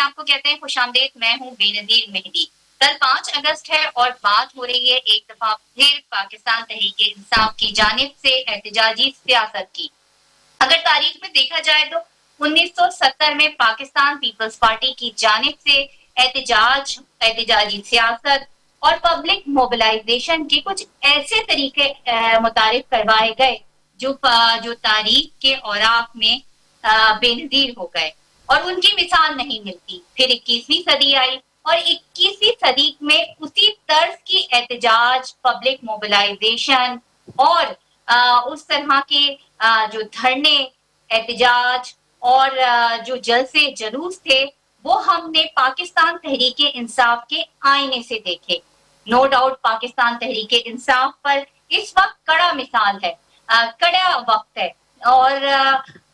आपको कहते हैं खुशामदीद। मैं हूं बेनजीर मेहदी। कल 5 अगस्त है और बात हो रही है एक दफा फिर पाकिस्तान तहरीक इंसाफ की जानिब से एहतजाजी सियासत की। अगर तारीख में देखा जाए तो 1970 में पाकिस्तान पीपल्स पार्टी की जानिब से एहतजाजी सियासत और पब्लिक मोबिलाइजेशन के कुछ ऐसे तरीके मुतारिफ करवाए गए जो तारीख के औराक में बेनजीर हो गए और उनकी मिसाल नहीं मिलती। फिर 21वीं सदी आई और 21वीं सदी में उसी तर्ज की एहतजाज, पब्लिक मोबिलाइजेशन और उस तरह के जो धरने, एहतजाज और जो जलसे जुलूस थे वो हमने पाकिस्तान तहरीक इंसाफ के आईने से देखे। नो डाउट पाकिस्तान तहरीक इंसाफ पर इस वक्त कड़ा मिसाल है, कड़ा वक्त है और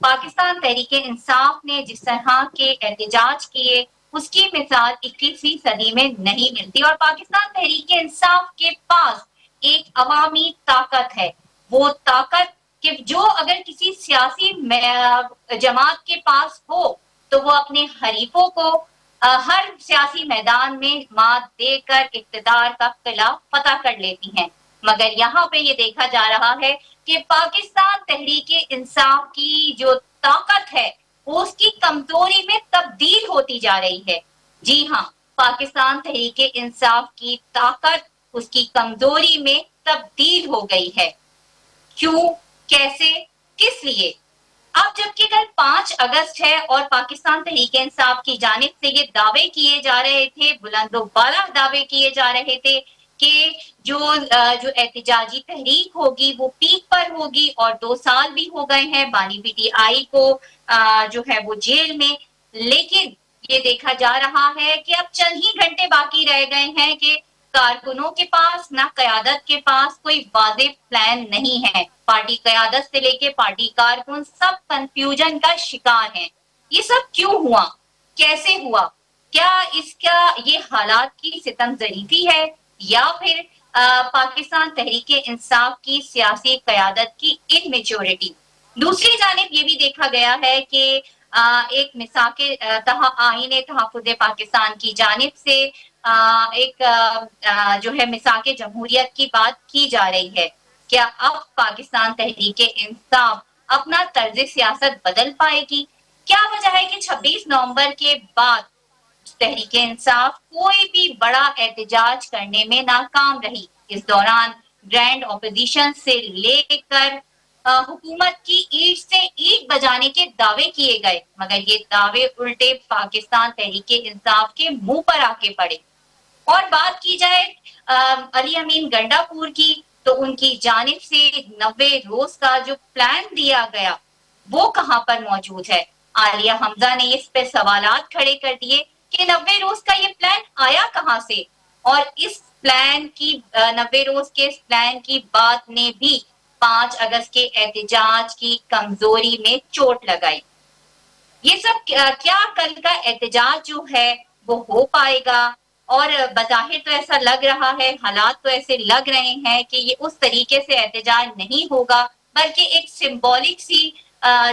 पाकिस्तान तहरीक इंसाफ ने जिस तरह के एहतजाज किए उसकी मिसाल 21वीं सदी में नहीं मिलती। और पाकिस्तान तहरीक इंसाफ के पास एक अवामी ताकत है, वो ताकत कि जो अगर किसी सियासी जमात के पास हो तो वो अपने हरीफों को हर सियासी मैदान में मात देकर इक्तदार का किला फतह कर लेती हैं। मगर यहाँ पे ये देखा जा रहा है कि पाकिस्तान तहरीक इंसाफ की जो ताकत है वो उसकी कमजोरी में तब्दील होती जा रही है। जी हाँ, पाकिस्तान तहरीक इंसाफ की ताकत उसकी कमजोरी में तब्दील हो गई है। क्यों, कैसे, किस लिए? अब जबकि कल 5 अगस्त है और पाकिस्तान तहरीक इंसाफ की जानिब से ये दावे किए जा रहे थे, बुलंदोबाला दावे किए जा रहे थे कि जो एहतजाजी तहरीक होगी वो पीक पर होगी और 2 साल भी हो गए हैं बानी पीटीआई को जो है वो जेल में। लेकिन ये देखा जा रहा है कि अब चंद ही घंटे बाकी रह गए हैं कि कारकुनों के पास ना क़यादत के पास कोई वाज़ेह प्लान नहीं है। पार्टी क़यादत से लेके पार्टी कारकुन सब कंफ्यूजन का शिकार हैं। ये सब क्यों हुआ, कैसे हुआ? क्या इसका ये हालात की सितम ज़रीफी है या फिर पाकिस्तान तहरीक इंसाफ की सियासी क़यादत की इनमेच्योरिटी? दूसरी जानिब ये भी देखा गया है कि एक मिसाके आईने तहफ़्फ़ुज़ पाकिस्तान की जानिब से एक जो है मिसाके जमहूरियत की बात की जा रही है। क्या अब पाकिस्तान तहरीक इंसाफ अपना तर्ज सियासत बदल पाएगी? क्या वजह है कि 26 नवंबर के बाद तहरीक इंसाफ कोई भी बड़ा एहतजाज करने में नाकाम रही? इस दौरान ग्रैंड ऑपोजिशन से लेकर हुकूमत की ईंट से ईंट बजाने के दावे किए गए, मगर ये दावे उल्टे पाकिस्तान तहरीक इंसाफ के मुंह पर आके पड़े। और बात की जाए अली अमीन गंडापुर की तो उनकी जानिब से 90 रोज का जो प्लान दिया गया वो कहां पर मौजूद है? आलिया हमजा ने इस पे सवालात खड़े कर दिए कि 90 रोज का ये प्लान आया कहां से और इस प्लान की 90 रोज के इस प्लान की बात ने भी 5 अगस्त के एहतजाज की कमजोरी में चोट लगाई। ये सब क्या कल का एहतजाज जो है वो हो पाएगा? और बज़ाहिर तो ऐसा लग रहा है, हालात तो ऐसे लग रहे हैं कि ये उस तरीके से एहतजाज नहीं होगा बल्कि एक सिंबॉलिक सी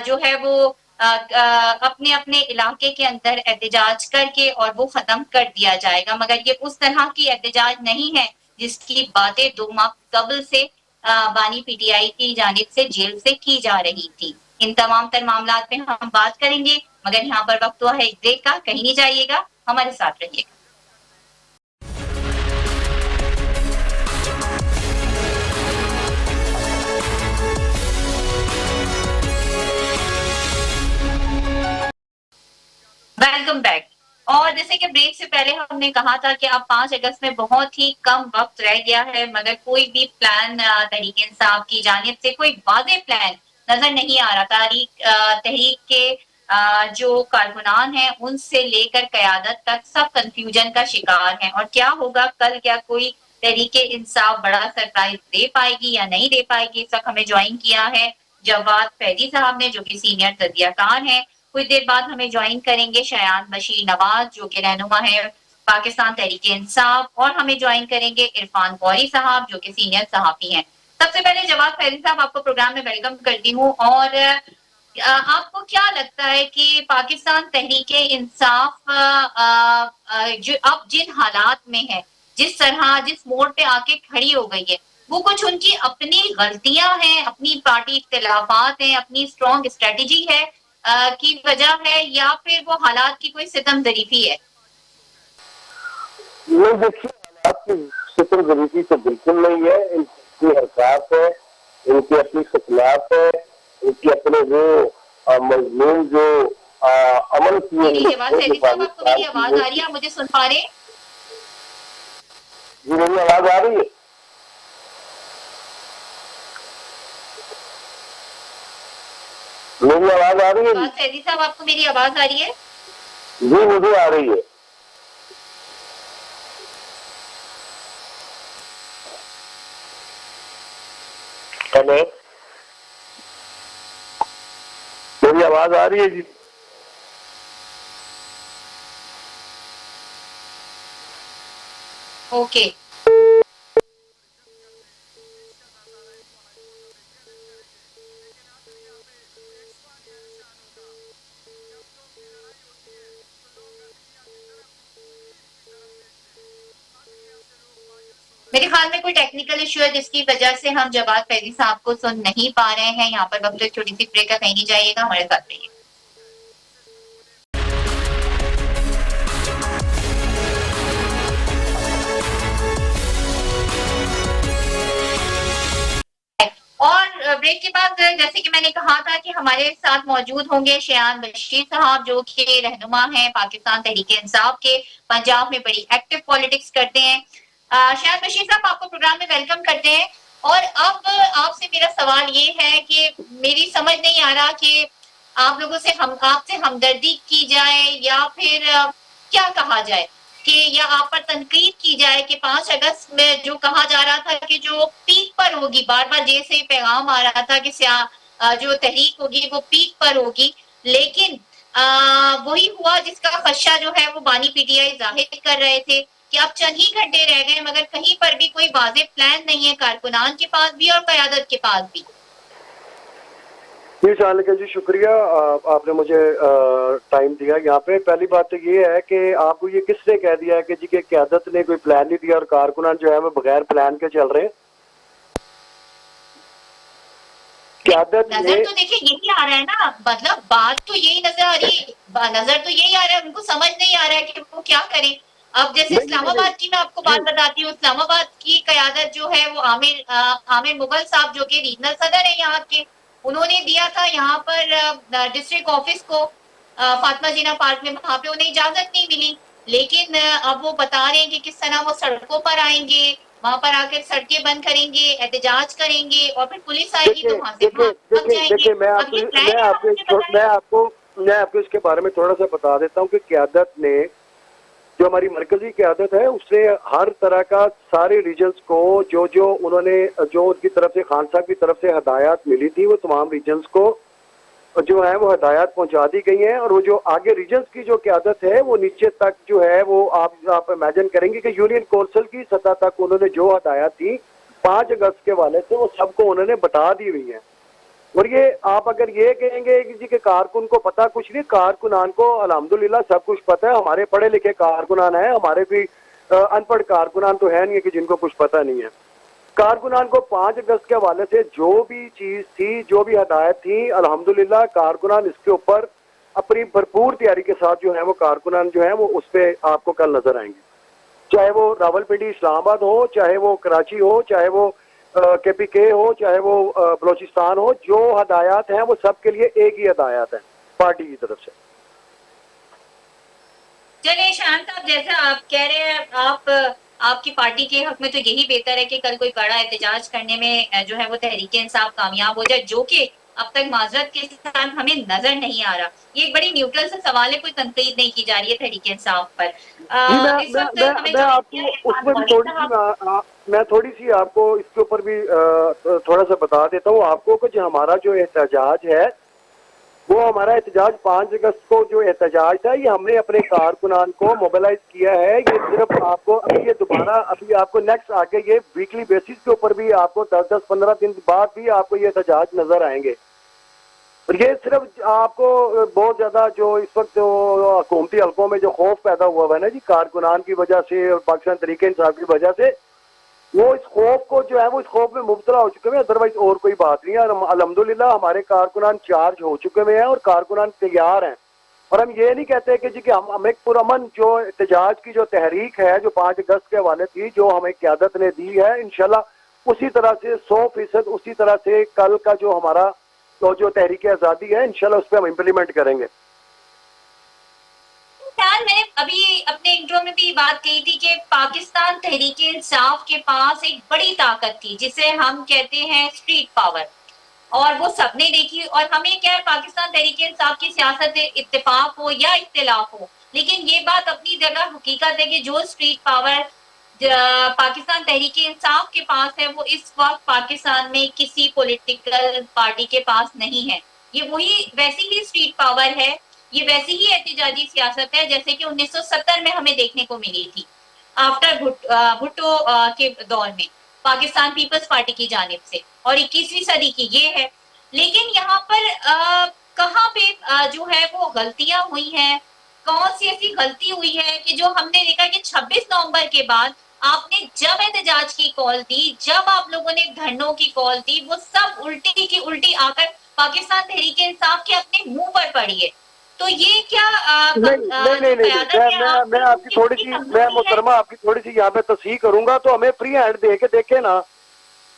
जो है वो अपने अपने इलाके के अंदर एहतजाज करके और वो खत्म कर दिया जाएगा। मगर ये उस तरह की एहतजाज नहीं है जिसकी बातें 2 माह कबल से बानी पीटीआई की जानिब से जेल से की जा रही थी। इन तमाम तर मामलात पे हम बात करेंगे, मगर यहाँ पर वक्त हुआ है एक ब्रेक का। कहीं नहीं जाइएगा, हमारे साथ रहिएगा। Welcome back. और जैसे कि ब्रेक से पहले हमने कहा था कि अब 5 अगस्त में बहुत ही कम वक्त रह गया है, मगर कोई भी प्लान तहरीक इंसाफ की जानिब से कोई वाज़ेह प्लान नजर नहीं आ रहा। तहरीक के जो कारकुनान हैं उनसे लेकर क़यादत तक सब कंफ्यूजन का शिकार हैं। और क्या होगा कल, क्या कोई तहरीक इंसाफ बड़ा सरप्राइज दे पाएगी या नहीं दे पाएगी? इस वक्त हमें ज्वाइन किया है जवाद फैदी साहब ने जो कि सीनियर तजियाकार हैं। कुछ देर बाद हमें ज्वाइन करेंगे शयान बशीर नवाज जो कि रहनुमा है पाकिस्तान तहरीक इंसाफ, और हमें ज्वाइन करेंगे इरफान गौरी साहब जो कि सीनियर सहाफी हैं। सबसे पहले जवाद फैदी साहब, आपको प्रोग्राम में वेलकम करती हूँ। और आपको क्या लगता है कि पाकिस्तान तहरीके इंसाफ जो अब जिन हालात में है, जिस तरह जिस मोड़ पे आके खड़ी हो गई है, वो कुछ उनकी अपनी गलतियां हैं, अपनी पार्टी इख्तिलाफात हैं, अपनी स्ट्रॉन्ग स्ट्रेटजी है की वजह है, या फिर वो हालात की कोई सितमदरीफी है? ये देखिए, हालात की सितमदरीफी तो बिल्कुल नहीं है। इनकी हरकत है, इनकी अपनी खिलाफ है, इनकी अपने वो मजलूम जो अमल किए मेरी आवाज सैदी साहब, आपको मेरी आवाज आ रही है? आप मुझे सुन पा रहे हैं? जी, मेरी आवाज आ रही है? मेरी आवाज आ रही है? सैदी साहब, आपको मेरी आवाज आ रही है? जी, मुझे आ रही है। हेलो, मेरी आवाज आ रही है जी? ओके। मेरे ख्याल में कोई टेक्निकल इश्यू है जिसकी वजह से हम जवाद फैजी साहब को सुन नहीं पा रहे हैं। यहाँ पर वक्त छोटी सी ब्रेक का, कहीं नहीं जाइएगा, हमारे साथ रहिए। और ब्रेक के बाद जैसे कि मैंने कहा था कि हमारे साथ मौजूद होंगे शयान बशीर साहब, जो कि रहनुमा हैं पाकिस्तान तहरीक इंसाफ के, पंजाब में बड़ी एक्टिव पॉलिटिक्स करते हैं। शयान बशीर साहब, आपको प्रोग्राम में वेलकम करते हैं। और अब आपसे मेरा सवाल ये है कि मेरी समझ नहीं आ रहा कि आप लोगों से आपसे हमदर्दी की जाए या फिर क्या कहा जाए, कि या आप पर तनकीद की जाए कि 5 अगस्त में जो कहा जा रहा था कि जो पीक पर होगी, बार बार जैसे पैगाम आ रहा था कि जो तहरीक होगी वो पीक पर होगी, लेकिन वही हुआ जिसका खदशा जो है वो बानी पीटीआई जाहिर कर रहे थे कि अब चंद ही घंटे रह गए, मगर कहीं पर भी कोई वाज़ेह प्लान नहीं है कारकुनान के पास भी और क़यादत के पास भी। जी शालिका जी, शुक्रिया, आपने मुझे टाइम दिया। यहाँ पे पहली बात तो ये है कि आपको ये किसने कह दिया है कि जी के क़यादत ने कोई प्लान नहीं दिया और कारकुनान जो है वो बगैर प्लान के चल रहे हैं? क़यादत नजर तो देखिए यही आ रहा है ना, मतलब बात तो यही नजर आ रही है, नजर तो यही आ रहा है, उनको समझ नहीं आ रहा है कि वो क्या करें। अब जैसे इस्लामाबाद की मैं आपको बात बताती हूँ, इस्लामाबाद की क़यादत जो है वो आमिर मुगल साहब, जो कि रीजनल सदर है यहाँ के, उन्होंने दिया था यहाँ पर डिस्ट्रिक्ट ऑफिस को, फातिमा जीना पार्क में, वहां पे उन्हें इजाजत नहीं मिली। लेकिन अब वो बता रहे हैं कि किस तरह वो सड़कों पर आएंगे, वहां पर आकर सड़कें बंद करेंगे, एहतजाज करेंगे और फिर पुलिस आएगी तो वहां से भाग जाएंगे। मैं आपको इसके बारे में थोड़ा सा बता देता हूँ कि क़यादत ने, जो हमारी मरकजी क़यादत है, उसने हर तरह का सारे रीजन्स को जो उन्होंने, जो उनकी तरफ से, खान साहब की तरफ से हदायत मिली थी, वो तमाम रीजन्स को जो है वो हदायत पहुंचा दी गई हैं। और वो जो आगे रीजन्स की जो क़यादत है वो नीचे तक जो है वो आप इमेजिन करेंगे कि यूनियन कौंसिल की सतह तक उन्होंने जो हदायत थी 5 अगस्त के वाले से, वो सबको उन्होंने बता दी हुई है। और ये आप अगर ये कहेंगे कि जी के कारकुन को पता कुछ नहीं, कारकुनान को अल्हम्दुलिल्लाह सब कुछ पता है। हमारे पढ़े लिखे कारकुनान है, हमारे भी अनपढ़ कारकुनान तो है नहीं कि जिनको कुछ पता नहीं है। कारकुनान को 5 अगस्त के हवाले से जो भी चीज थी, जो भी हदायत थी, अल्हम्दुलिल्लाह कारकुनान इसके ऊपर अपनी भरपूर तैयारी के साथ जो है वो कारकुनान जो है वो उस पर आपको कल नजर आएंगे। चाहे वो रावलपिंडी इस्लामाबाद हो, चाहे वो कराची हो, चाहे वो KPK हो, चाहे वो बलोचिस्तान हो, जो हदायत हैं वो सबके लिए एक ही हदायत है पार्टी की तरफ से। चलिए शांत, आप जैसा आप कह रहे हैं, आपकी पार्टी के हक में तो यही बेहतर है कि कल कोई बड़ा एहतजाज करने में जो है वो तहरीक इंसाफ कामयाब हो जाए, जो कि अब तक माजरत के साथ हमें नजर नहीं आ रहा। ये एक बड़ी न्यूट्रल सा सवाल है, कोई तनकीद नहीं की जा रही है तहरीक इंसाफ पर। मैं थोड़ी सी आपको इसके ऊपर भी थोड़ा सा बता देता हूँ आपको कि जो हमारा जो एहतजाज है, वो हमारा एहतजाज 5 अगस्त को जो एहतजाज था, ये हमने अपने कारकुनान को मोबिलाइज किया है। ये सिर्फ आपको अभी ये दोबारा अभी आपको नेक्स्ट आगे ये वीकली बेसिस के ऊपर भी आपको 10-10-15 दिन बाद भी आपको ये एहतजाज नजर आएंगे। और ये सिर्फ आपको बहुत ज्यादा जो इस वक्त हुकूमती हलकों में जो खौफ पैदा हुआ है ना जी, कारकुनान की वजह से और पाकिस्तान तरीके इंसाफ की वजह से, वो इस खौफ को जो है वो इस खौफ में मुब्तला हो चुके हैं। अदरवाइज और कोई बात नहीं है। और अल्हम्दुलिल्लाह हमारे कारकुनान चार्ज हो चुके हुए हैं और कारकुनान तैयार हैं। और हम ये नहीं कहते कि जी कि हम एक पुरअमन जो एहतजाज की जो तहरीक है जो 5 अगस्त के हवाले थी, जो हमें क़यादत ने दी है, इंशाल्लाह उसी तरह से 100% उसी तरह से कल का जो हमारा तो जो तहरीक आज़ादी है इंशाल्लाह उस पर हम इम्प्लीमेंट करेंगे। यार मैंने अभी अपने इंट्रो में भी बात कही थी कि पाकिस्तान तहरीक इंसाफ के पास एक बड़ी ताकत थी जिसे हम कहते हैं स्ट्रीट पावर, और वो सबने देखी। और हमें क्या है, पाकिस्तान तहरीक इंसाफ की सियासत इत्तेफाक हो या इख्तिलाफ हो, लेकिन ये बात अपनी जगह हकीकत है कि जो स्ट्रीट पावर पाकिस्तान तहरीक इंसाफ के पास है वो इस वक्त पाकिस्तान में किसी पॉलिटिकल पार्टी के पास नहीं है। ये वही वैसी ही स्ट्रीट पावर है, ये वैसी ही एहतजाजी सियासत है जैसे कि 1970 में हमें देखने को मिली थी आफ्टर भुट्टो के दौर में पाकिस्तान पीपल्स पार्टी की जानिब से, और 21वीं सदी की ये है। लेकिन यहाँ पर कहाँ पे जो है वो गलतियां हुई हैं, कौन सी ऐसी गलती हुई है कि जो हमने देखा कि 26 नवंबर के बाद आपने जब एहतजाज की कॉल दी, जब आप लोगों ने धरनों की कॉल दी, वो सब उल्टी की उल्टी आकर पाकिस्तान तहरीक इंसाफ के अपने मुंह पर पड़ी है। तो ये क्या मैं आपकी थोड़ी सी, मैं मोहतरमा आपकी थोड़ी सी यहाँ पे तस्हीह करूंगा। तो हमें फ्री हैंड दे के देखे ना,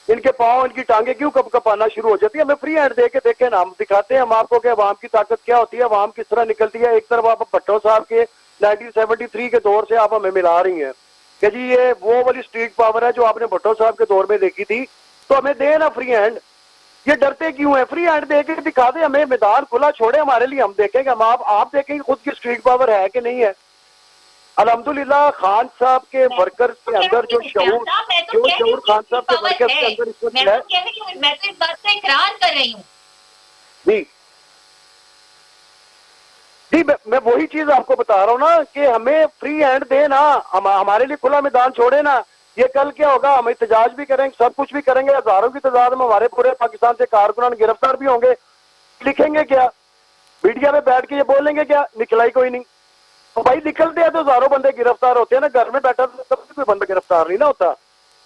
इनके पाँव इनकी टांगे क्यों कब कपाना शुरू हो जाती है। हमें फ्री हैंड दे के देखे ना, हम दिखाते हैं हम आपको कि अवाम की ताकत क्या होती है, अवाम किस तरह निकलती है। एक तरफ आप भट्टो साहब के 1973 के दौर से आप हमें मिला रही हैं कि जी ये वो वाली स्ट्रीट पावर है जो आपने भट्टो साहब के दौर में देखी थी। तो हमें दे ना फ्री हैंड, ये डरते क्यों है? फ्री हैंड दे के दिखा दे, हमें मैदान खुला छोड़े हमारे लिए, हम देखेंगे। हम आप देखेंगे खुद की स्ट्रीट पावर है कि नहीं है। अल्हम्दुलिल्लाह खान साहब के वर्कर्स के अंदर जो शऊर खान साहब के वर्कर्स के अंदर इस वक्त है, मैं तो इस बात का इकरार कर रही हूँ जी जी, मैं वही चीज आपको बता रहा हूँ ना कि हमें फ्री हैंड दे ना, हमारे लिए खुला मैदान छोड़े ना। ये कल क्या होगा, हम एहतजाज भी करेंगे, सब कुछ भी करेंगे, हजारों की तादाद में हमारे पूरे पाकिस्तान से कारकुनान गिरफ्तार भी होंगे। लिखेंगे क्या मीडिया में बैठ के, ये बोलेंगे क्या निकला ही कोई नहीं। तो भाई निकलते हैं तो हजारों बंदे गिरफ्तार होते हैं ना, घर में बैठा तो कभी कोई बंदा गिरफ्तार नहीं ना होता।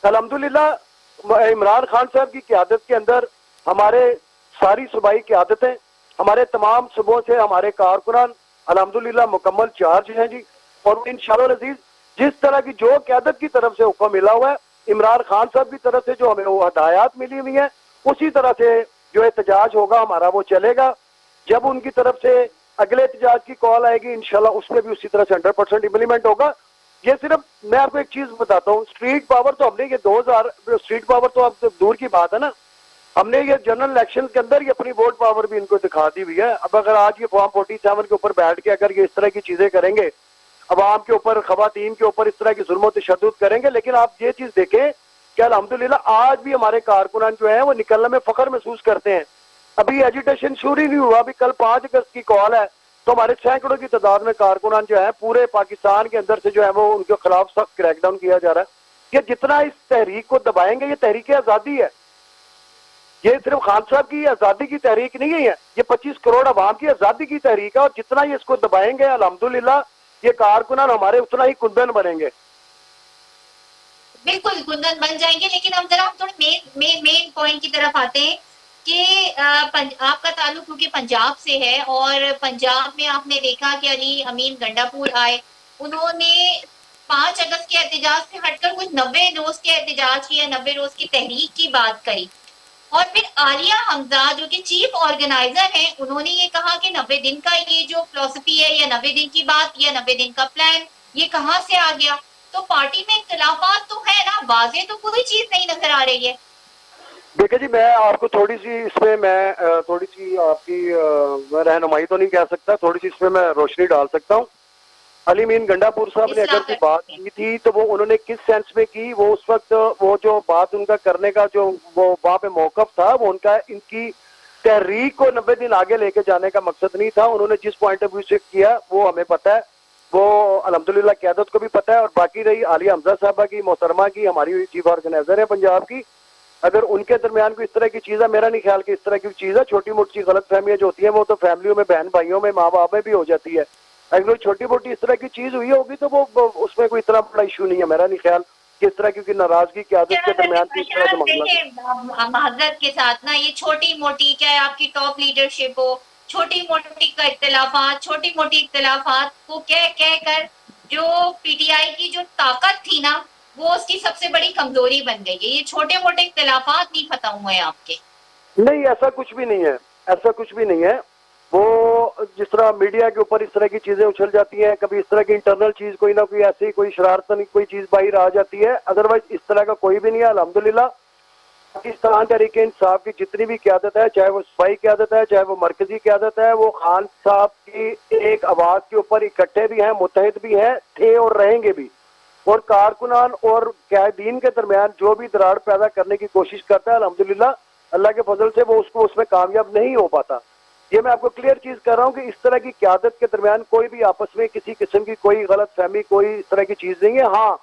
अल्हम्दुलिल्लाह इमरान खान साहब की क़यादत के अंदर हमारे सारी सूबाई क़यादतें, हमारे तमाम सूबों से हमारे कारकुनान अल्हम्दुलिल्लाह मुकम्मल चार्ज हैं जी। और इंशाअल्लाह अज़ीज़ जिस तरह की जो क़यादत की तरफ से हुक्म मिला हुआ है, इमरान खान साहब की तरफ से जो हमें वो हदायत मिली हुई है, उसी तरह से जो एहतजाज होगा हमारा वो चलेगा। जब उनकी तरफ से अगले एहतजाज की कॉल आएगी इंशाल्लाह उसमें भी उसी तरह से 100% इम्प्लीमेंट होगा। ये सिर्फ मैं आपको एक चीज बताता हूँ, स्ट्रीट पावर तो हमने ये 2000 स्ट्रीट पावर तो अब दूर की बात है ना, हमने ये जनरल इलेक्शन के अंदर ही अपनी वोट पावर भी इनको दिखा दी हुई है। अब अगर आज ये फॉर्म 47 के ऊपर बैठ के अगर ये इस तरह की चीजें करेंगे, अवाम के ऊपर, खवातीन के ऊपर इस तरह की जुल्म तशद्दुद करेंगे, लेकिन आप ये चीज देखें कि अल्हम्दुलिल्लाह आज भी हमारे कारकुनान जो है वो निकलने में फख्र महसूस करते हैं। अभी एजिटेशन शुरू ही नहीं हुआ, अभी कल 5 अगस्त की कॉल है, तो हमारे सैकड़ों की तादाद में कारकुनान जो है पूरे पाकिस्तान के अंदर से जो है वो उनके खिलाफ सख्त क्रैकडाउन किया जा रहा है। कि जितना इस तहरीक को दबाएंगे, ये तहरीक आज़ादी है, ये सिर्फ खान साहब की आज़ादी की तहरीक नहीं है, ये 25 करोड़ अवाम की आज़ादी की तहरीक है। और जितना ये इसको दबाएंगे अल्हम्दुलिल्लाह ये कारकुनान हमारे उतना ही कुंदन बनेंगे। बिल्कुल कुंदन बन जाएंगे। लेकिन हम जरा थोड़े मेन पॉइंट की तरफ आते हैं कि आपका ताल्लुक क्योंकि पंजाब से है, और पंजाब में आपने देखा कि अली अमीन गंडापुर आए, उन्होंने 5 अगस्त के एहतजाज से हटकर कुछ 90 रोज के एहतजाज की या 90 रोज की तहरीक की बात करी। और फिर आलिया हमजा जो कि चीफ ऑर्गेनाइजर हैं, उन्होंने ये कहा कि 90 दिन का ये जो फिलॉसफी है या 90 दिन की बात या 90 दिन का प्लान ये कहाँ से आ गया। तो पार्टी में इख्तिलाफात तो है ना, वाज़ेह तो कोई चीज नहीं नजर आ रही है। देखिए जी, मैं आपको थोड़ी सी इसमें मैं थोड़ी सी आपकी मैं रहनुमाई तो नहीं कह सकता, थोड़ी सी इसमें मैं रोशनी डाल सकता हूँ। अली अमीन गंडापुर साहब ने अगर कोई बात की थी तो वो उन्होंने किस सेंस में की, वो उस वक्त वो जो बात उनका करने का जो वो वहाँ पे मौकफ था, वो उनका इनकी तहरीक को 90 दिन आगे लेके जाने का मकसद नहीं था। उन्होंने जिस पॉइंट ऑफ व्यू से किया वो हमें पता है, वो अल्हम्दुलिल्लाह क़यादत को भी पता है। और बाकी रही आलिया हमजा साहबा की, मोहतरमा की, हमारी चीफ ऑर्गेनाइजर है पंजाब की, अगर उनके दरमियान कोई इस तरह की चीज है, मेरा नहीं ख्याल कि इस तरह की चीज है, छोटी मोटी गलत फहमियां जो होती है वो तो फैमिलियों में, बहन भाइयों में, माँ बाप में भी हो जाती है। अगर कोई छोटी मोटी इस तरह की चीज हुई होगी तो वो उसमें कोई इतना बड़ा इशू नहीं है, मेरा नहीं ख्याल कि इस तरह की नाराजगी क्यादत के दरमियान कोई इस तरह का मामला। देखिए महाजत के साथ ना ये छोटी मोटी, चाहे आपकी टॉप लीडरशिप हो, छोटी मोटी का इख्तिलाफात, छोटी मोटी इख्तिलाफात को कह कह कर जो पीटीआई की जो ताकत थी ना, वो उसकी सबसे बड़ी कमजोरी बन गई है। ये छोटे मोटे इख्तिलाफात नहीं खत्म हुए आपके। नहीं, ऐसा कुछ भी नहीं है, ऐसा कुछ भी नहीं है। वो जिस तरह मीडिया के ऊपर इस तरह की चीजें उछल जाती हैं, कभी इस तरह की इंटरनल चीज कोई ना कोई ऐसी कोई शरारतन कोई चीज बाहर आ जाती है, अदरवाइज इस तरह का कोई भी नहीं है अल्हम्दुलिल्लाह। पाकिस्तान तहरीक इंसाफ की जितनी भी क्यादत है, चाहे वो सूबाई क्यादत है, चाहे वो मरकजी क्यादत है, वो खान साहब की एक आवाज के ऊपर इकट्ठे भी हैं, मुत्तहिद भी हैं, थे और रहेंगे भी। और कारकुनान और कैदीन के दरमियान जो भी दरार पैदा करने की कोशिश करता है, अल्हम्दुलिल्लाह अल्लाह के फजल से वो उसको उसमें कामयाब नहीं हो पाता। ये मैं आपको क्लियर चीज कर रहा हूँ कि इस तरह की क्यादत के दरमियान कोई भी आपस में किसी किस्म की कोई गलत फहमी, कोई इस तरह की चीज नहीं है। हाँ,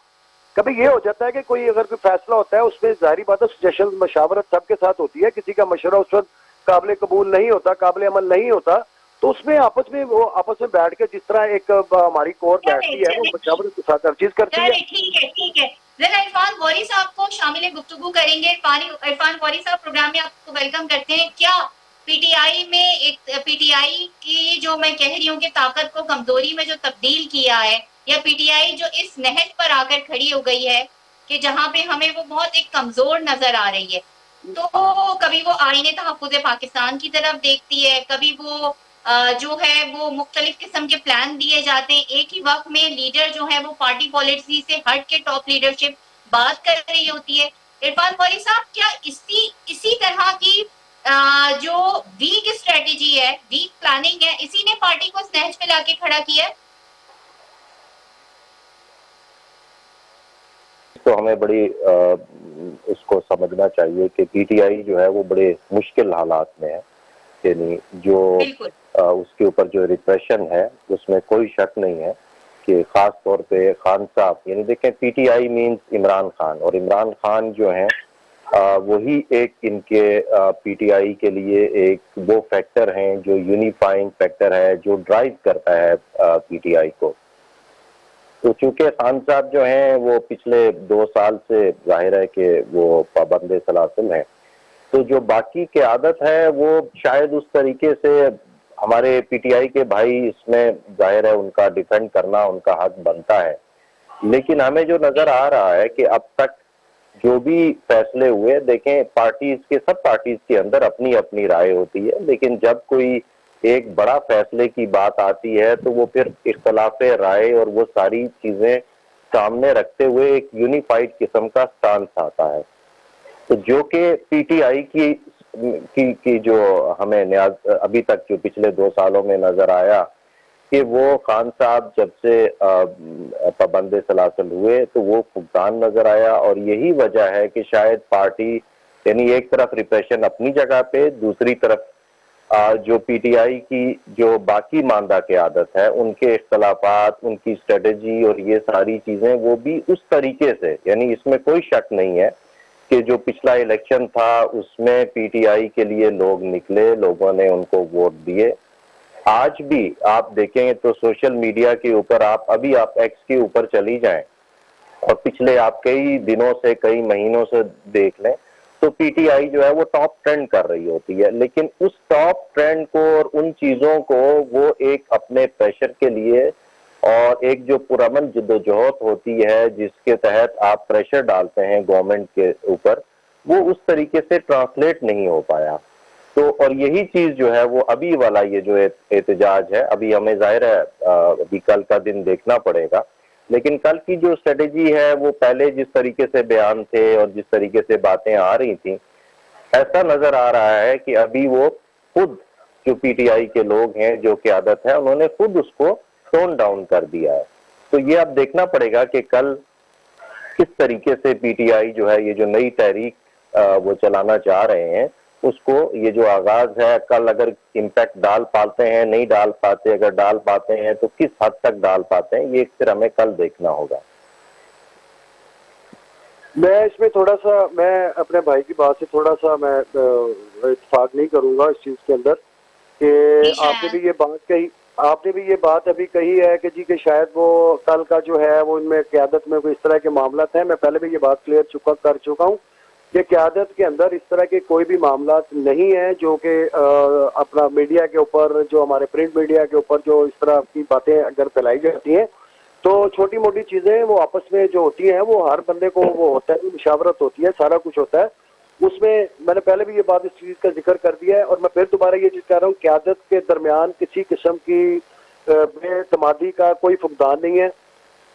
कभी ये हो जाता है कि कोई अगर कोई फैसला होता है उसमें जाहिर बात है सजेशन, मशावरत सबके साथ होती है, किसी का मशवरा उस वक्त काबिल कबूल नहीं होता, काबिल अमल नहीं होता, तो उसमें आपस में बैठ के जिस तरह एक हमारी कोर बैठती है वो मशावरत के साथ हर चीज करती है। ठीक है। जरा इरफान गौरी साहब को शामिल गुफ्तगू करेंगे। इरफान गौरी साहब, प्रोग्राम में आपको वेलकम करते हैं। क्या पीटीआई में एक पीटीआई की जो मैं कह रही हूँ कि ताकत को कमजोरी में जो तब्दील किया है, या पीटीआई जो इस नहज पर आकर खड़ी हो गई है कि जहां पे हमें वो बहुत एक कमजोर नजर आ रही है, तो कभी वो आईने तहफ्फुज़ पाकिस्तान की तरफ देखती है, कभी वो जो है वो मुख्तलिफ किस्म के प्लान दिए जाते हैं। एक ही वक्त में लीडर जो है वो पार्टी पॉलिसी से हट के टॉप लीडरशिप बात कर रही होती है। इरफान गौरी साहब, क्या इसी तरह की जो वीक स्ट्रेटेजी है, वीक प्लानिंग है, इसी ने पार्टी को स्नैच पे लाके खड़ा किया है? तो हमें बड़ी इसको समझना चाहिए कि पीटीआई जो है वो बड़े मुश्किल हालात में है। यानी जो उसके ऊपर जो रिप्रेशन है उसमें कोई शक नहीं है कि खास तौर पे खान साहब, यानी देखें पीटीआई मीन्स इमरान खान, और इमरान खान जो हैं वही एक इनके पीटीआई के लिए एक वो फैक्टर हैं जो यूनिफाइंग फैक्टर है, जो ड्राइव करता है पीटीआई को। तो चूंकि खान साहब जो हैं वो पिछले 2 साल से जाहिर है कि वो पाबंद सलासिल हैं, तो जो बाकी की आदत है वो शायद उस तरीके से हमारे पीटीआई के भाई इसमें जाहिर है उनका डिफेंड करना उनका हक बनता है। लेकिन हमें जो नजर आ रहा है कि अब तक जो भी फैसले हुए, देखें पार्टीज के, सब पार्टीज के अंदर अपनी अपनी राय होती है, लेकिन जब कोई एक बड़ा फैसले की बात आती है तो वो फिर इख्तलाफ राय और वो सारी चीजें सामने रखते हुए एक यूनिफाइड किस्म का स्टांस आता है। तो जो कि पीटीआई की जो हमें अभी तक जो पिछले 2 सालों में नजर आया कि वो खान साहब जब से पाबंद सलासल हुए तो वो फुकदान नजर आया, और यही वजह है कि शायद पार्टी, यानी एक तरफ रिप्रेशन अपनी जगह पे, दूसरी तरफ जो पीटीआई की जो बाकी मानदा की आदत है, उनके इख्तलाफात, उनकी स्ट्रेटेजी और ये सारी चीजें वो भी उस तरीके से, यानी इसमें कोई शक नहीं है कि जो पिछला इलेक्शन था उसमें पीटीआई के लिए लोग निकले, लोगों ने उनको वोट दिए। आज भी आप देखें तो सोशल मीडिया के ऊपर, आप एक्स के ऊपर चली जाएं और पिछले आप कई दिनों से, कई महीनों से देख लें तो पीटीआई जो है वो टॉप ट्रेंड कर रही होती है। लेकिन उस टॉप ट्रेंड को और उन चीजों को वो एक अपने प्रेशर के लिए और एक जो पुरअमन जद्दोजहद होती है जिसके तहत आप प्रेशर डालते हैं गवर्नमेंट के ऊपर, वो उस तरीके से ट्रांसलेट नहीं हो पाया। तो और यही चीज जो है वो अभी वाला ये जो एहतजाज है, अभी हमें जाहिर है अभी कल का दिन देखना पड़ेगा, लेकिन कल की जो स्ट्रेटेजी है वो पहले जिस तरीके से बयान थे और जिस तरीके से बातें आ रही थी, ऐसा नजर आ रहा है कि अभी वो खुद जो पीटीआई के लोग हैं, जो क़यादत है, उन्होंने खुद उसको टोन डाउन कर दिया है। तो ये अब देखना पड़ेगा कि कल किस तरीके से पीटीआई जो है ये जो नई तहरीक वो चलाना चाह रहे हैं उसको, ये जो आगाज है, कल अगर इम्पैक्ट डाल पाते हैं, नहीं डाल पाते, अगर डाल पाते हैं तो किस हद तक डाल पाते हैं, ये फिर हमें कल देखना होगा। मैं इसमें थोड़ा सा, मैं अपने भाई की बात से थोड़ा सा मैं इत्तेफाक नहीं करूंगा इस चीज के अंदर कि आपने भी ये बात अभी कही है कि जी कि शायद वो कल का जो है वो इनमें क़यादत में कोई इस तरह के मामला हैं। मैं पहले भी ये बात क्लियर कर चुका हूँ कि क़यादत के अंदर इस तरह के कोई भी मामला नहीं है जो कि अपना मीडिया के ऊपर, जो हमारे प्रिंट मीडिया के ऊपर जो इस तरह की बातें अगर फैलाई जाती हैं तो छोटी मोटी चीजें वो आपस में जो होती हैं वो हर बंदे को वो होता है, मुशावरत होती है, सारा कुछ होता है उसमें। मैंने पहले भी ये बात, इस चीज का जिक्र कर दिया है और मैं फिर दोबारा ये चीज कह रहा हूँ, क़यादत के दरमियान किसी किस्म की बेतमादी का कोई फुकदान नहीं है।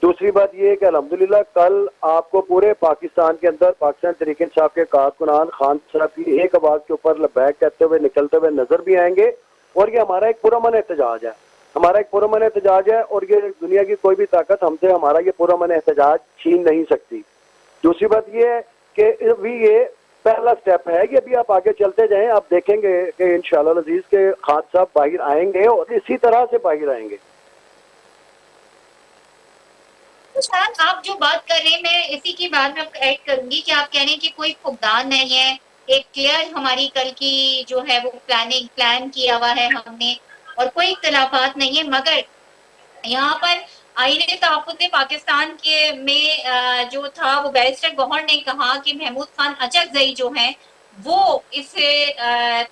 दूसरी बात ये है कि अल्हम्दुलिल्लाह कल आपको पूरे पाकिस्तान के अंदर पाकिस्तान तहरीक इंसाफ के कारकुनान खान साहब की एक आवाज के ऊपर लबैक कहते हुए निकलते हुए नजर भी आएंगे और ये हमारा एक पुरअमन एहतजाज है, हमारा एक पुरअमन एहतजाज है और ये दुनिया की कोई भी ताकत हमसे हमारा ये पुरअमन एहतजाज छीन नहीं सकती। दूसरी बात ये है कि अभी ये पहला स्टेप है कि अभी आप आगे चलते जाएं, आप देखेंगे कि इंशाअल्लाह अजीज के खान साहब बाहर आएंगे और इसी तरह से बाहर आएंगे। आप जो बात कर रहे हैं मैं इसी की बात में ऐड करूंगी कि आप कह रहे हैं कि कोई फुकदान नहीं है, एक क्लियर हमारी कल की जो है वो प्लान किया हुआ है हमने और कोई इख्तलाफात नहीं है। मगर यहाँ पर आईने तहफ़्फ़ुज़ पाकिस्तान के में जो था वो बैरिस्टर गौहर ने कहा कि महमूद खान अचकज़ई जो हैं वो इस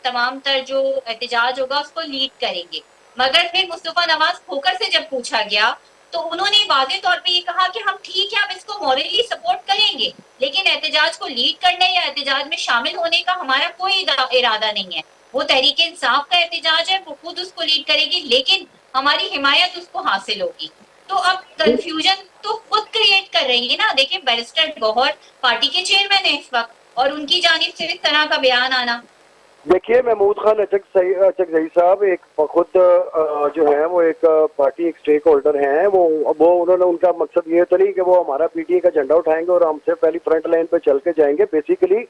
तमाम तर जो एहतजाज होगा उसको लीड करेंगे। मगर फिर मुस्तफ़ा नवाज खोकर से जब पूछा गया तो उन्होंने वाज़ेह तौर पे ये कहा कि हम ठीक है, हम इसको मॉरली सपोर्ट करेंगे लेकिन एहतजाज को लीड करने या एहतजाज में शामिल होने का हमारा कोई इरादा नहीं है। वो तहरीक इंसाफ का एहतजाज है, वो खुद उसको लीड करेगी लेकिन हमारी हिमायत उसको हासिल होगी। तो अब कंफ्यूजन तो खुद क्रिएट कर रही है ना। देखिए बैरिस्टर गौहर पार्टी के चेयरमैन है इस वक्त और उनकी जानिब से इस तरह का बयान आना। देखिए महमूद खान अचकज़ई साहब एक खुद जो है वो एक पार्टी एक स्टेक होल्डर हैं, वो उन्होंने, उनका मकसद ये तो नहीं कि वो हमारा पीटीए का झंडा उठाएंगे और हमसे पहली फ्रंट लाइन पे चल के जाएंगे। बेसिकली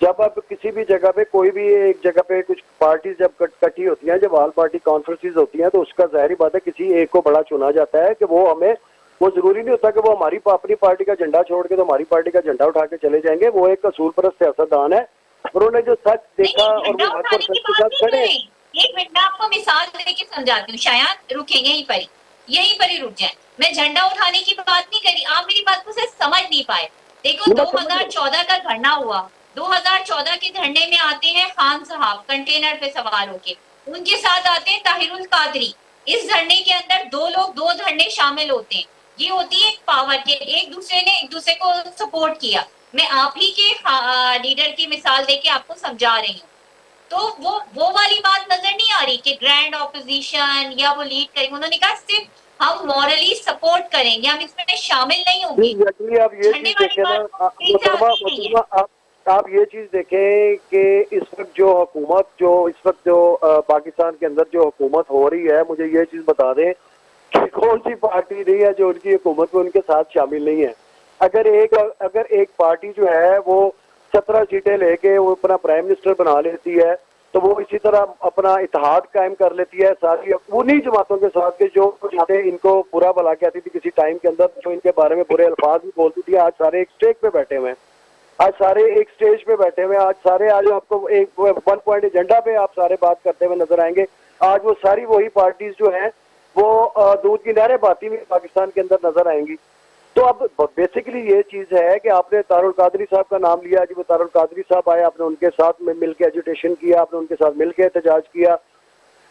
जब आप किसी भी जगह पे कोई भी एक जगह पे कुछ पार्टी जब इकट्ठी होती हैं, जब ऑल पार्टी कॉन्फ्रेंसेस होती हैं तो उसका जाहिर बात है किसी एक को बड़ा चुना जाता है कि वो हमें, वो जरूरी नहीं होता कि वो हमारी अपनी पार्टी का झंडा छोड़ के तो हमारी पार्टी का झंडा उठा के चले जाएंगे। वो एक असूल परस्त सियासतदान है, उन्होंने जो सच देखा और वो हक और सच के साथ खड़े। एक मिनट मैं आपको मिसाल देके समझाती हूँ, शायद रुके यहीं पर ही रुक जाए। मैं झंडा उठाने की बात नहीं करी, आप मेरी बात को सिर्फ समझ नहीं पाए। देखो 2014 का धरना हुआ, 2014 के धरने में आते हैं खान साहब कंटेनर पे सवार होके, उनके साथ आते हैं ताहिरुल कादरी। इस धरने के अंदर दो लोग दो धरने शामिल होते हैं, ये होती है एक पावर के, एक दूसरे ने एक दूसरे को सपोर्ट किया। मैं आप ही के लीडर की मिसाल देके आपको समझा रही हूँ। तो वो वाली बात नजर नहीं आ रही कि ग्रैंड ऑपोजिशन या वो लीड करेंगे। उन्होंने कहा सिर्फ हम मॉरली सपोर्ट करेंगे, हम इसमें शामिल नहीं होंगे। आप ये चीज देखें ना, आप ये चीज देखें कि इस वक्त जो हुकूमत, जो इस वक्त जो पाकिस्तान के अंदर जो हुकूमत हो रही है, मुझे ये चीज बता दें कि कौन सी पार्टी नहीं है जो उनकी हुकूमत में उनके साथ शामिल नहीं है। अगर एक पार्टी जो है वो 17 सीटें लेके वो अपना प्राइम मिनिस्टर बना लेती है तो वो इसी तरह अपना इत्तेहाद कायम कर लेती है सारी उन्हीं जमातों के साथ के जो इनको बुरा भला कहती थी किसी टाइम के अंदर, जो इनके बारे में बुरे अल्फाज भी बोलती थी। आज सारे एक स्टेज पे बैठे हुए हैं, आज सारे एक स्टेज पे बैठे हुए हैं, आज आपको एक 1 पॉइंट एजेंडा पे आप सारे बात करते हुए नजर आएंगे। आज वो सारी वही पार्टीज जो हैं वो दूध की नहरें बहाती हुई पाकिस्तान के अंदर नजर आएंगी। तो अब बेसिकली ये चीज है कि आपने तारुल कादरी साहब का नाम लिया, जी वो तारुल कादरी साहब आए, आपने उनके साथ में मिलकर एजुटेशन किया, आपने उनके साथ मिलकर एहतजाज किया।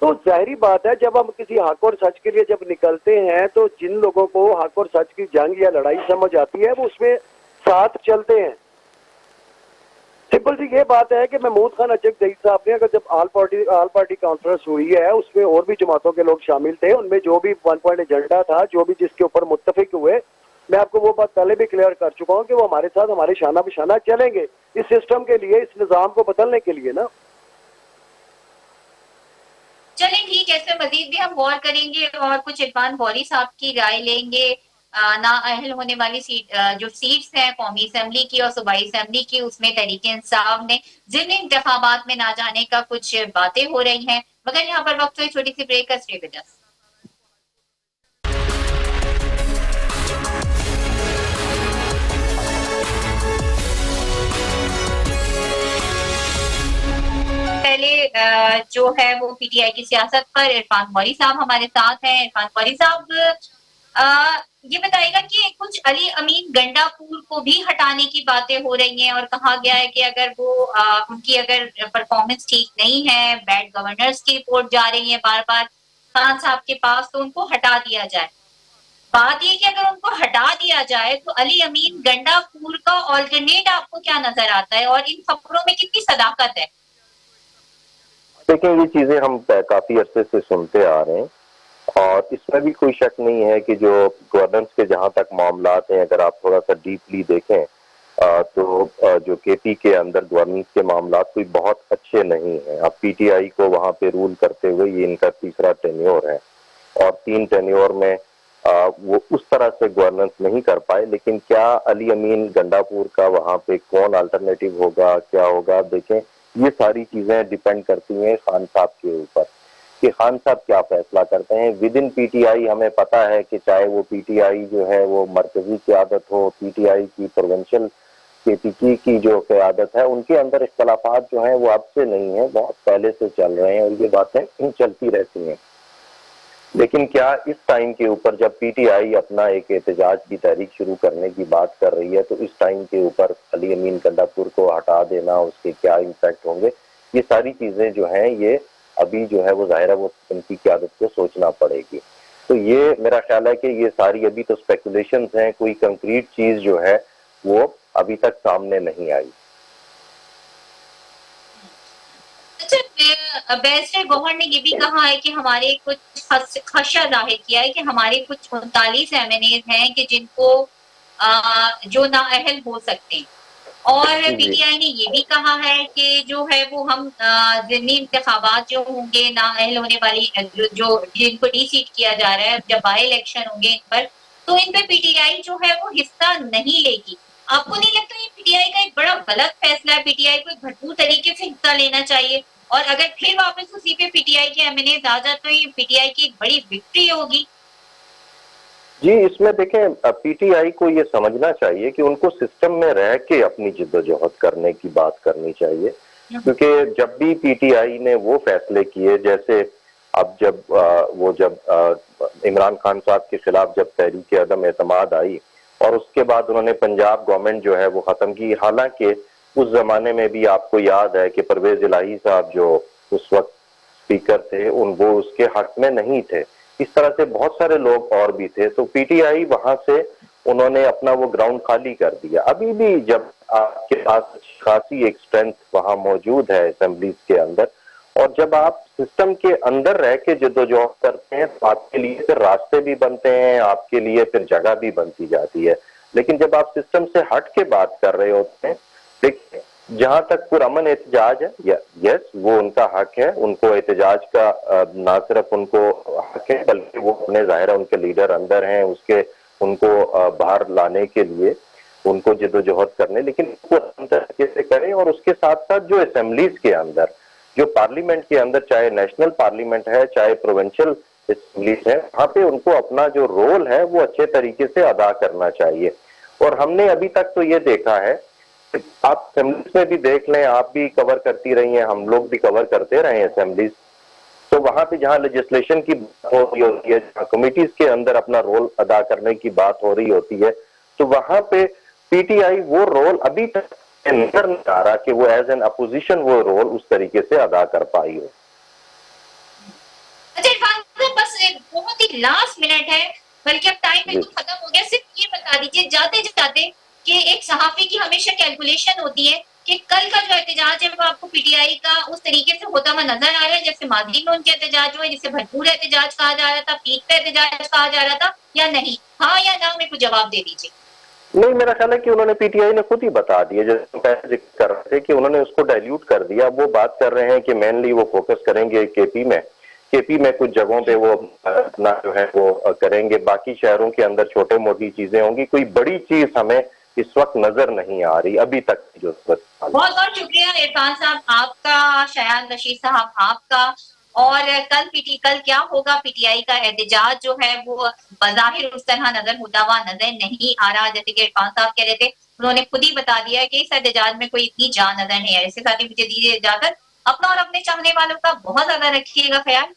तो जाहिर बात है जब हम किसी हक और सच के लिए जब निकलते हैं तो जिन लोगों को हक और सच की जंग या लड़ाई समझ आती है वो उसमें साथ चलते हैं। सिंपल सी ये बात है कि महमूद खान अचकज़ई साहब ने, अगर जब ऑल पार्टी कॉन्फ्रेंस हुई है उसमें और भी जमातों के लोग शामिल थे, उनमें जो भी 1 पॉइंट एजेंडा था, जो भी जिसके ऊपर मुत्तफिक हुए, मैं आपको वो बात पहले भी क्लियर कर चुका हूं कि वो हमारे साथ हमारे शाना बिशाना चलेंगे इस सिस्टम के लिए, इस निजाम को बदलने के लिए ना। चलें ठीक है, इसमें मजीद भी हम गौर करेंगे और कुछ इरफान गौरी साहब की राय लेंगे। नाअहल होने वाली जो सीट्स हैं कौमी असेंबली की और सूबाई असेंबली की, उसमें तहरीक इंसाफ ने ज़िमनी इंतखाबात में ना जाने का कुछ बातें हो रही हैं। मगर यहाँ पर वक्त हुई छोटी सी ब्रेक का, स्टे विद अस। जो है वो पीटीआई की सियासत पर इरफान मौली साहब हमारे साथ हैं। इरफान मौली साहब, ये बताइएगा कि कुछ अली अमीन गंडापुर को भी हटाने की बातें हो रही हैं और कहा गया है कि अगर वो उनकी अगर परफॉर्मेंस ठीक नहीं है, बैड गवर्नर्स की रिपोर्ट जा रही है बार बार खान साहब के पास, तो उनको हटा दिया जाए। बात ये कि अगर उनको हटा दिया जाए तो अली अमीन गंडापुर का ऑल्टरनेट आपको क्या नजर आता है और इन खबरों में कितनी सदाकत है? देखिए, ये चीजें हम काफी अरसे से सुनते आ रहे हैं और इसमें भी कोई शक नहीं है कि जो गवर्नेंस के जहां तक मामलात हैं, अगर आप थोड़ा सा डीपली देखें तो जो केपी के अंदर गवर्नेंस के मामलात कोई बहुत अच्छे नहीं हैं। अब पीटीआई को वहां पे रूल करते हुए ये इनका तीसरा टेन्योर है और 3 टेन्योर में वो उस तरह से गवर्नेंस नहीं कर पाए। लेकिन क्या अली अमीन गंडापुर का वहां पे कौन अल्टरनेटिव होगा, क्या होगा, देखें ये सारी चीजें डिपेंड करती हैं खान साहब के ऊपर कि खान साहब क्या फैसला करते हैं। विद इन पीटीआई हमें पता है कि चाहे वो पीटीआई जो है वो मरकजी क़यादत हो, पीटीआई की प्रोविंशियल केपीकी की जो क़यादत है, उनके अंदर इख्तलाफात जो हैं वो अब से नहीं है, बहुत पहले से चल रहे हैं और ये बातें चलती रहती हैं। लेकिन क्या इस टाइम के ऊपर जब पीटीआई अपना एक एहतजाज की तहरीक शुरू करने की बात कर रही है तो इस टाइम के ऊपर अली अमीन गंडापुर को हटा देना, उसके क्या इम्पैक्ट होंगे, ये सारी चीजें जो हैं ये अभी जो है वो जाहिर है वो उनकी क़यादत को सोचना पड़ेगी। तो ये मेरा ख्याल है कि ये सारी अभी तो स्पेकुलेशंस हैं, कोई कंक्रीट चीज जो है वो अभी तक सामने नहीं आई। अच्छा, बैरिस्टर गौहर ने ये भी कहा है कि हमारे कुछ खदशा जाहिर किया है कि हमारे कुछ 39 एमएनएज हैं कि जिनको जो नाअहल हो सकते हैं और पीटीआई ने ये भी कहा है कि जो है वो हम ज़िमनी इंतखाबात जो होंगे नाअहल होने वाली जो जिनको डी-सीट किया जा रहा है, जब बाई इलेक्शन होंगे इन पर, तो इन पे पीटीआई जो है वो हिस्सा नहीं लेगी। आपको नहीं लगता ये पीटीआई का एक बड़ा गलत फैसला है? पीटीआई को भरपूर तरीके से हिस्सा लेना चाहिए और अगर फिर वापस उसी पे पीटीआई के एमएनएज आ जाए तो ये पीटीआई की एक बड़ी विक्ट्री होगी। जी, इसमें देखें पीटीआई को ये समझना चाहिए कि उनको सिस्टम में रह के अपनी जिद्दोजहद करने की बात करनी चाहिए, क्योंकि जब भी पीटीआई ने वो फैसले किए, जैसे अब जब इमरान खान साहब के खिलाफ जब तहरीक अदम एतमाद आई और उसके बाद उन्होंने पंजाब गवर्नमेंट जो है वो खत्म की, हालांकि उस जमाने में भी आपको याद है कि परवेज इलाही साहब जो उस वक्त स्पीकर थे वो उसके हक में नहीं थे। इस तरह से बहुत सारे लोग और भी थे, तो पीटीआई वहां से उन्होंने अपना वो ग्राउंड खाली कर दिया। अभी भी जब आपके पास खासी एक स्ट्रेंथ वहां मौजूद है असेंबलीज के अंदर और जब आप सिस्टम के अंदर रह के जद्दोजहद करते हैं तो आपके लिए फिर रास्ते भी बनते हैं, आपके लिए फिर जगह भी बनती जाती है। लेकिन जब आप सिस्टम से हट के बात कर रहे होते हैं, देखिए जहां तक पुरअमन एहतजाज है, यस वो उनका हक है, उनको एहतजाज का ना सिर्फ उनको हक है बल्कि वो अपने जाहिर है उनके लीडर अंदर हैं, उनको बाहर लाने के लिए उनको जिद्दोजहद करने, लेकिन तरीके से करें और उसके साथ साथ जो असेंबलीज के अंदर, जो पार्लियामेंट के अंदर, चाहे नेशनल पार्लियामेंट है चाहे प्रोविंशियल असेंबलीज है, वहां पे उनको अपना जो रोल है वो अच्छे तरीके से अदा करना चाहिए। और हमने अभी तक तो ये देखा है, आप असेंबलीज में भी देख लें, आप भी कवर करती रही हैं, हम लोग भी कवर करते रहे हैं असेंबलीज, तो वहां पे जहां लेजिस्लेशन की बात हो रही होती है, जहां कमिटीज के अंदर अपना रोल अदा करने की बात हो रही होती है, तो वहां पे पीटीआई वो रोल अभी तक नजर नहीं आ रहा कि वो एज एन अपोजिशन वो रोल उस तरीके से अदा कर पाई हो। अच्छा इरफान साहब, बस एक बहुत ही लास्ट मिनट है, बल्कि अब टाइम बिल्कुल खत्म हो गया, सिर्फ ये बता दीजिए जाते जाते कि एक सहाफी की हमेशा कैलकुलेशन होती है कि कल का जो एहतजाज है वो आपको पीटीआई का उस तरीके से होता हुआ नजर आ रहा है जैसे मादी में उनके एहतजाज हुए, जिसे भरपूर एहतजाज कहा जा रहा था, पीक पे एहतजाज कहा जा रहा था, या नहीं? हाँ या ना में कुछ जवाब दे दीजिए। नहीं, मेरा ख्याल है कि उन्होंने पीटीआई ने खुद ही बता दिया, जैसे पहले जिक्र कर रहे थे कि उन्होंने उसको डाइल्यूट कर दिया। वो बात कर रहे हैं कि मेनली वो फोकस करेंगे केपी में कुछ जगहों पे वो अपना जो है वो करेंगे, बाकी शहरों के अंदर छोटे मोटी चीजें होंगी, कोई बड़ी चीज हमें इस वक्त नजर नहीं आ रही अभी तक जो। बहुत बहुत शुक्रिया इरफान साहब आपका, शयान रशीद साहब आपका। और कल क्या होगा, पीटीआई का एहतजाज जो है वो बज़ाहिर उस तरह नजर होता हुआ नजर नहीं आ रहा, जैसे कि इरफान साहब कह रहे थे, उन्होंने खुद ही बता दिया है कि इस एहतजाज में कोई इतनी जान नजर नहीं है। इसके साथ ही मुझे दीजिए इजाजत, अपना और अपने चाहने वालों का बहुत ज्यादा रखिएगा ख्याल।